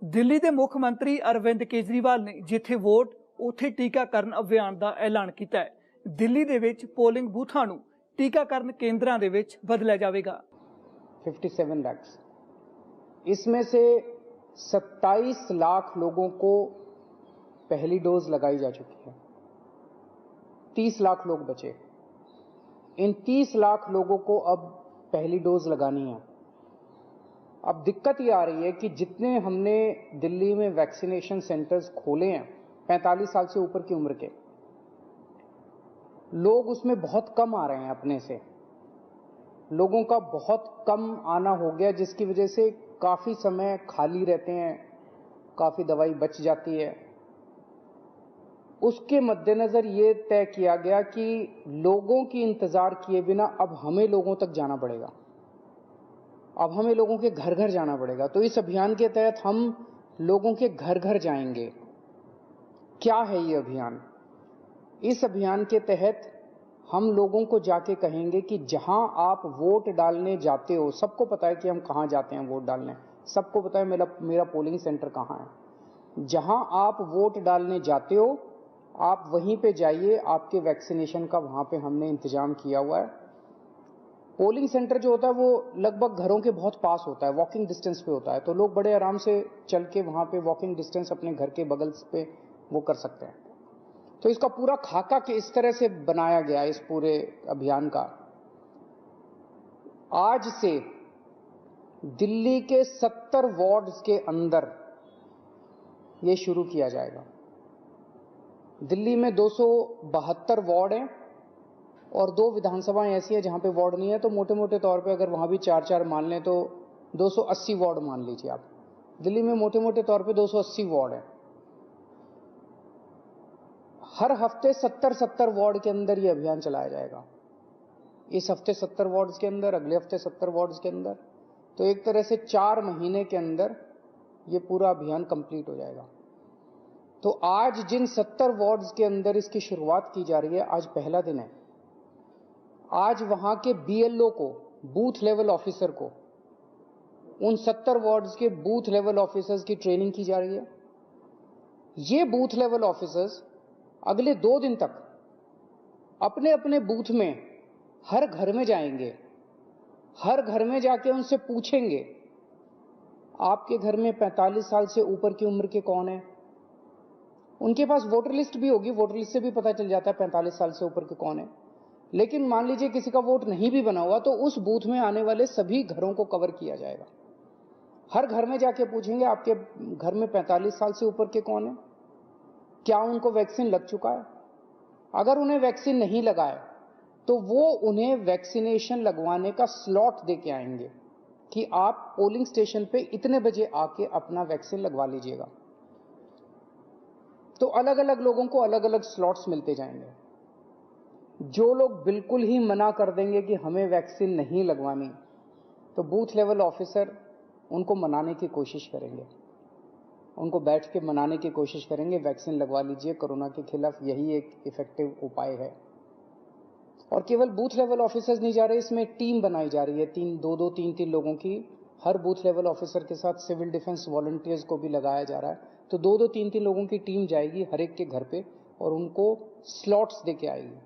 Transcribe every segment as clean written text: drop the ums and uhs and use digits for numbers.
दिल्ली के मुख मंत्री अरविंद केजरीवाल ने जिथे वोट उत्थे टीकाकरण अभियान का ऐलान किया है। दिल्ली दे विच पोलिंग बूथां नूं टीकाकरण केंद्रां दे विच बदलिया जाएगा। 57 लाख, इसमें से 27 लाख लोगों को पहली डोज लगाई जा चुकी है। 30 लाख लोग बचे। इन 30 लाख लोगों को अब पहली डोज लगानी है। अब दिक्कत ये आ रही है कि जितने हमने दिल्ली में वैक्सीनेशन सेंटर्स खोले हैं 45 साल से ऊपर की उम्र के लोग, उसमें बहुत कम आ रहे हैं। अपने से लोगों का बहुत कम आना हो गया, जिसकी वजह से काफी समय खाली रहते हैं, काफी दवाई बच जाती है। उसके मद्देनजर ये तय किया गया कि लोगों की इंतजार किए बिना अब हमें लोगों तक जाना पड़ेगा। अब हमें लोगों के घर घर जाना पड़ेगा। तो इस अभियान के तहत हम लोगों के घर घर जाएंगे। क्या है ये अभियान? इस अभियान के तहत हम लोगों को जाके कहेंगे कि जहां आप वोट डालने जाते हो, सबको पता है कि हम कहां जाते हैं वोट डालने, सबको पता है मेरा पोलिंग सेंटर कहां है। जहां आप वोट डालने जाते हो आप वहीं पे जाइए। आपके वैक्सीनेशन का वहां पे हमने इंतजाम किया हुआ है। पोलिंग सेंटर जो होता है वो लगभग घरों के बहुत पास होता है, वॉकिंग डिस्टेंस पे होता है, तो लोग बड़े आराम से चल के वहां पे वॉकिंग डिस्टेंस अपने घर के बगल पे वो कर सकते हैं। तो इसका पूरा खाका के इस तरह से बनाया गया इस पूरे अभियान का। आज से दिल्ली के 70 वार्ड्स के अंदर ये शुरू किया जाएगा। दिल्ली में 272 वार्ड हैं और 2 विधानसभाएं ऐसी हैं जहां पे वार्ड नहीं है, तो मोटे मोटे तौर पे अगर वहां भी 4-4 मान लें तो 280 वार्ड मान लीजिए आप। दिल्ली में मोटे मोटे तौर पे 280 वार्ड है। हर हफ्ते 70-70 वार्ड के अंदर ये अभियान चलाया जाएगा। इस हफ्ते 70 वार्ड्स के अंदर, अगले हफ्ते 70 वार्ड्स के अंदर, तो एक तरह से 4 महीने के अंदर ये पूरा अभियान कंप्लीट हो जाएगा। तो आज जिन 70 वार्ड्स के अंदर इसकी शुरुआत की जा रही है, आज पहला दिन है। आज वहां के बीएलओ को, बूथ लेवल ऑफिसर को, उन 70 वार्ड्स के बूथ लेवल ऑफिसर्स की ट्रेनिंग की जा रही है। ये बूथ लेवल ऑफिसर्स अगले 2 दिन तक अपने अपने बूथ में हर घर में जाएंगे। हर घर में जाके उनसे पूछेंगे आपके घर में 45 साल से ऊपर की उम्र के कौन है। उनके पास वोटर लिस्ट भी होगी, वोटर लिस्ट से भी पता चल जाता है 45 साल से ऊपर के कौन है। लेकिन मान लीजिए किसी का वोट नहीं भी बना हुआ, तो उस बूथ में आने वाले सभी घरों को कवर किया जाएगा। हर घर में जाके पूछेंगे आपके घर में 45 साल से ऊपर के कौन है, क्या उनको वैक्सीन लग चुका है। अगर उन्हें वैक्सीन नहीं लगा है तो वो उन्हें वैक्सीनेशन लगवाने का स्लॉट दे के आएंगे कि आप पोलिंग स्टेशन पे इतने बजे आके अपना वैक्सीन लगवा लीजिएगा। तो अलग अलग लोगों को अलग अलग स्लॉट्स मिलते जाएंगे। जो लोग बिल्कुल ही मना कर देंगे कि हमें वैक्सीन नहीं लगवानी, तो बूथ लेवल ऑफिसर उनको मनाने की कोशिश करेंगे, उनको बैठ के मनाने की कोशिश करेंगे, वैक्सीन लगवा लीजिए, कोरोना के खिलाफ यही एक इफेक्टिव उपाय है। और केवल बूथ लेवल ऑफिसर्स नहीं जा रहे, इसमें टीम बनाई जा रही है 3-3 लोगों की। हर बूथ लेवल ऑफिसर के साथ सिविल डिफेंस वॉलंटियर्स को भी लगाया जा रहा है। तो 2-3 लोगों की टीम जाएगी हर एक के घर पे और उनको स्लॉट्स दे के आएगी।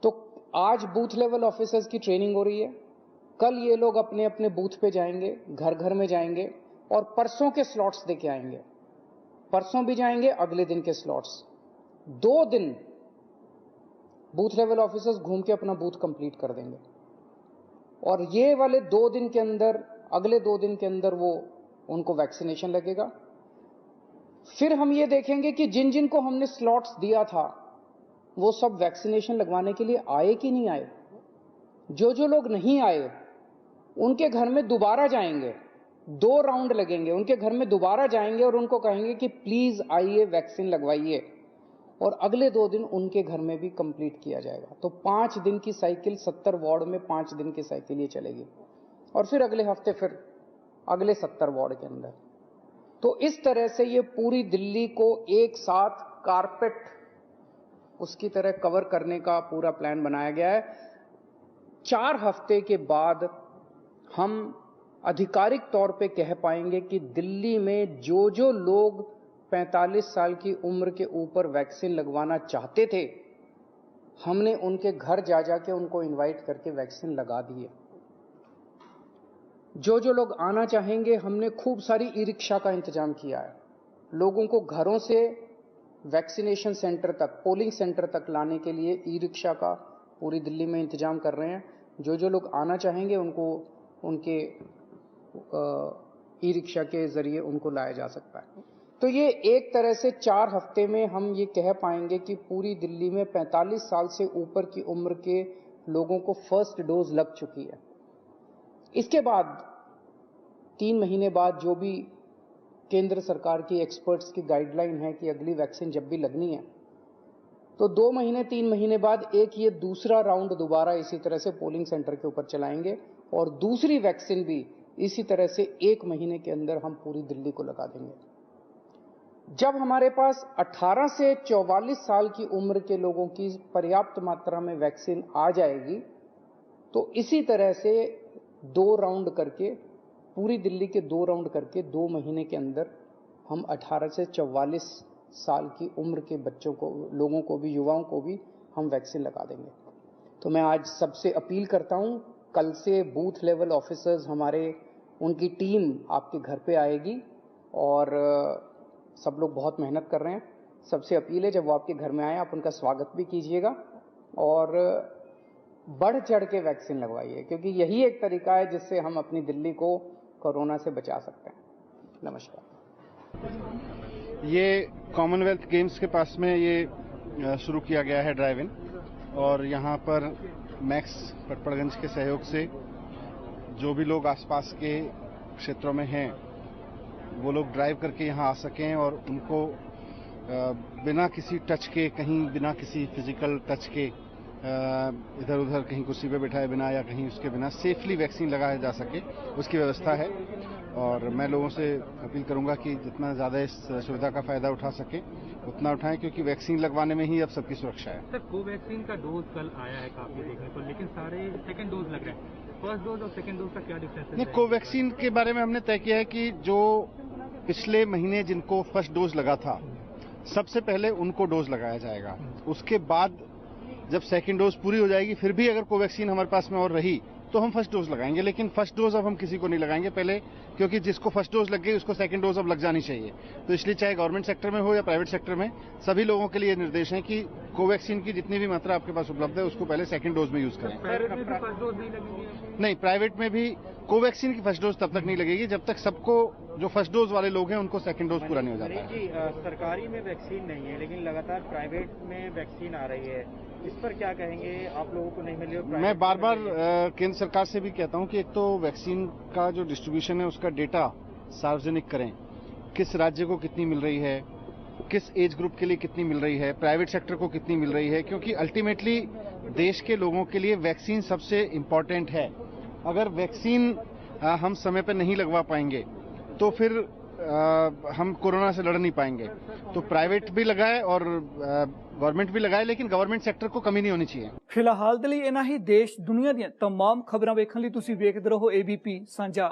तो आज बूथ लेवल ऑफिसर्स की ट्रेनिंग हो रही है, कल ये लोग अपने अपने बूथ पे जाएंगे, घर घर में जाएंगे और परसों के स्लॉट्स देके आएंगे। परसों भी जाएंगे, अगले दिन के स्लॉट्स। 2 दिन बूथ लेवल ऑफिसर्स घूम के अपना बूथ कंप्लीट कर देंगे और ये वाले 2 दिन के अंदर, अगले 2 दिन के अंदर वो उनको वैक्सीनेशन लगेगा। फिर हम ये देखेंगे कि जिन जिन को हमने स्लॉट्स दिया था वो सब वैक्सीनेशन लगवाने के लिए आए कि नहीं आए। जो जो लोग नहीं आए उनके घर में दोबारा जाएंगे, 2 राउंड लगेंगे, उनके घर में दोबारा जाएंगे और उनको कहेंगे कि प्लीज आइए वैक्सीन लगवाइए, और अगले 2 दिन उनके घर में भी कंप्लीट किया जाएगा। तो 5 दिन की साइकिल, 70 वार्ड में 5 दिन की साइकिल ये चलेगी और फिर अगले हफ्ते फिर अगले 70 वार्ड के अंदर। तो इस तरह से ये पूरी दिल्ली को एक साथ कारपेट उसकी तरह कवर करने का पूरा प्लान बनाया गया है। 4 हफ्ते के बाद हम आधिकारिक तौर पे कह पाएंगे कि दिल्ली में जो लोग 45 साल की उम्र के ऊपर वैक्सीन लगवाना चाहते थे, हमने उनके घर जा जाके उनको इनवाइट करके वैक्सीन लगा दी है। जो लोग आना चाहेंगे, हमने खूब सारी ई रिक्शा का इंतजाम किया है। लोगों को घरों से वैक्सीनेशन सेंटर तक, पोलिंग सेंटर तक लाने के लिए ई रिक्शा का पूरी दिल्ली में इंतजाम कर रहे हैं। जो लोग आना चाहेंगे उनको उनके ई रिक्शा के जरिए उनको लाया जा सकता है। तो ये एक तरह से 4 हफ्ते में हम ये कह पाएंगे कि पूरी दिल्ली में 45 साल से ऊपर की उम्र के लोगों को फर्स्ट डोज लग चुकी है। इसके बाद 3 महीने बाद जो भी केंद्र सरकार की एक्सपर्ट्स की गाइडलाइन है कि अगली वैक्सीन जब भी लगनी है, तो 2 महीने 3 महीने बाद एक ये दूसरा राउंड दोबारा इसी तरह से पोलिंग सेंटर के ऊपर चलाएंगे और दूसरी वैक्सीन भी इसी तरह से 1 महीने के अंदर हम पूरी दिल्ली को लगा देंगे। जब हमारे पास 18 से 44 साल की उम्र के लोगों की पर्याप्त मात्रा में वैक्सीन आ जाएगी, तो इसी तरह से 2 राउंड करके, पूरी दिल्ली के 2 राउंड करके 2 महीने के अंदर हम 18 से 44 साल की उम्र के बच्चों को, लोगों को भी, युवाओं को भी हम वैक्सीन लगा देंगे। तो मैं आज सबसे अपील करता हूं, कल से बूथ लेवल ऑफिसर्स हमारे, उनकी टीम आपके घर पे आएगी और सब लोग बहुत मेहनत कर रहे हैं। सबसे अपील है, जब वो आपके घर में आए आप उनका स्वागत भी कीजिएगा और बढ़ चढ़ के वैक्सीन लगवाइए, क्योंकि यही एक तरीका है जिससे हम अपनी दिल्ली को कोरोना से बचा सकते हैं। नमस्कार। ये कॉमनवेल्थ गेम्स के पास में ये शुरू किया गया है ड्राइव इन, और यहाँ पर मैक्स पटपड़गंज के सहयोग से जो भी लोग आसपास के क्षेत्रों में हैं वो लोग ड्राइव करके यहाँ आ सकें और उनको बिना किसी टच के, कहीं बिना किसी फिजिकल टच के, इधर उधर कहीं कुर्सी पे बिठाए बिना या कहीं उसके बिना सेफली वैक्सीन लगाया जा सके, उसकी व्यवस्था है। और मैं लोगों से अपील करूंगा कि जितना ज़्यादा इस सुविधा का फायदा उठा सके उतना उठाएं, क्योंकि वैक्सीन लगवाने में ही अब सबकी सुरक्षा है। सर, कोवैक्सीन का डोज कल आया है काफी देखने को, लेकिन सारे सेकंड डोज लग रहे हैं। फर्स्ट डोज और सेकंड डोज का क्या डिफरेंस है? नहीं, कोवैक्सीन के बारे में हमने तय किया है कि जो पिछले महीने जिनको फर्स्ट डोज लगा था, सबसे पहले उनको डोज लगाया जाएगा। उसके बाद जब सेकंड डोज पूरी हो जाएगी, फिर भी अगर कोवैक्सीन हमारे पास में और रही तो हम फर्स्ट डोज लगाएंगे। लेकिन फर्स्ट डोज अब हम किसी को नहीं लगाएंगे पहले, क्योंकि जिसको फर्स्ट डोज लग गई उसको सेकंड डोज अब लग जानी चाहिए। तो इसलिए चाहे गवर्नमेंट सेक्टर में हो या प्राइवेट सेक्टर में, सभी लोगों के लिए निर्देश है कि कोवैक्सीन की जितनी भी मात्रा आपके पास उपलब्ध है उसको पहले सेकंड डोज में यूज करें। फर्स्ट डोज नहीं लगेगी? नहीं, प्राइवेट में भी कोवैक्सीन की फर्स्ट डोज तब तक नहीं लगेगी जब तक सबको, जो फर्स्ट डोज वाले लोग हैं उनको सेकंड डोज पूरा नहीं हो जाता है। जी, सरकारी में वैक्सीन नहीं है लेकिन लगातार प्राइवेट में वैक्सीन आ रही है, इस पर क्या कहेंगे? आप लोगों को नहीं मिल रही? मैं बार बार केंद्र सरकार से भी कहता हूं कि एक तो वैक्सीन का जो डिस्ट्रीब्यूशन है उसका डेटा सार्वजनिक करें, किस राज्य को कितनी मिल रही है, किस एज ग्रुप के लिए कितनी मिल रही है, प्राइवेट सेक्टर को कितनी मिल रही है, क्योंकि अल्टीमेटली देश के लोगों के लिए वैक्सीन सबसे इम्पोर्टेंट है। अगर वैक्सीन हम समय पर नहीं लगवा पाएंगे तो फिर हम कोरोना से लड़ नहीं पाएंगे। तो प्राइवेट भी लगाए और गवर्नमेंट भी लगाए, लेकिन गवर्नमेंट सेक्टर को कमी नहीं होनी चाहिए। ਫਿਲਹਾਲ ਦੇ ਲਈ ਇਹਨਾਂ ਹੀ ਦੇਸ਼ ਦੁਨੀਆ ਦੀਆਂ तमाम ਖਬਰਾਂ ਵੇਖਣ ਲਈ ਤੁਸੀਂ ਵੇਖਦੇ ਰਹੋ ABP ਸਾਂਝਾ।